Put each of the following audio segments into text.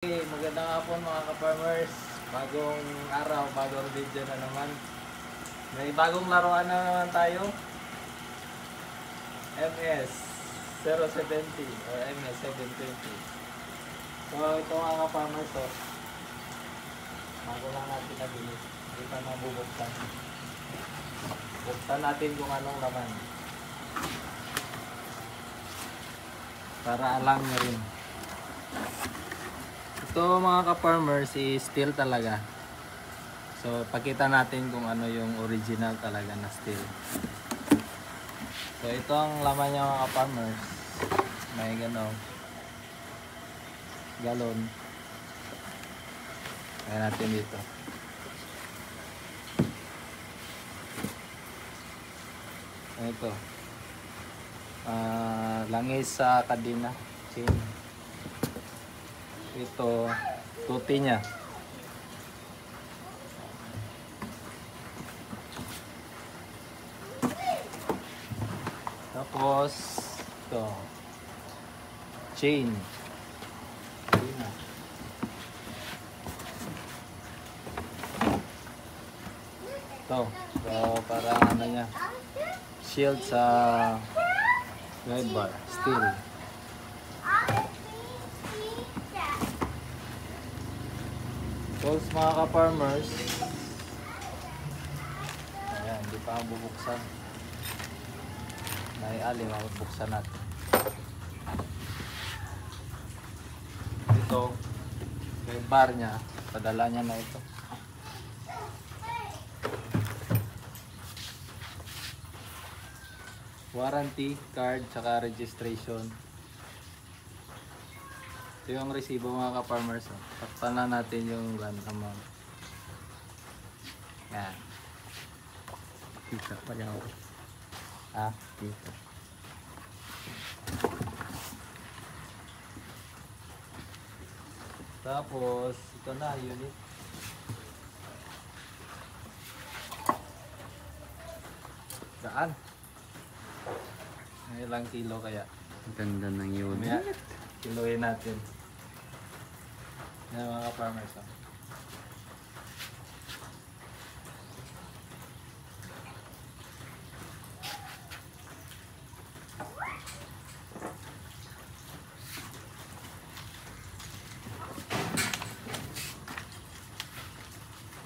Okay, magandang hapon mga ka-farmers. Bagong araw, bagong video na naman. May bagong laruan na naman tayo. MS 070 or MS 720. So ito mga ka-farmers, bago lang natin nabili. Hindi pa mabubuksan. Buksan natin kung anong laman. Para alam nyo rin. Ito mga ka-farmers is steel talaga. So pakita natin kung ano yung original talaga na steel. So ito ang laman niya mga ka-farmers. May galon. Kaya natin dito. Ito. Langis sa kadena. Chain. Ito, tuti niya. Tapos, ito, chain. Ito, so parang ano niya, shield sa guide bar, steel. Tools mga ka-farmers. Ayan, hindi pa bubuksan. Naiali, mabuksan natin. Ito, yung bar niya, padala niya na ito. Warranty card, tsaka registration. Ito yung resibo mga ka-farmers. Takpan na natin yung amount. Yan. Kita pa niya ako. Ha? Kita. Tapos, ito na, unit. Daan. Ilang kilo kaya? Ganda ng yun. Mamaya, kiloin natin. Yan mga ka-farmers.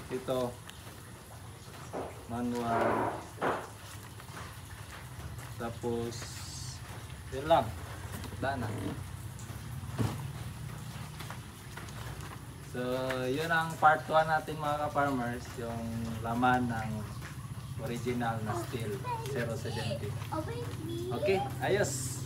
Ito, manual. Tapos, yun lang. Daan na. So, yun ang part 1 natin mga ka-farmers. Yung laman ng original na steel 070. Okay, ayos.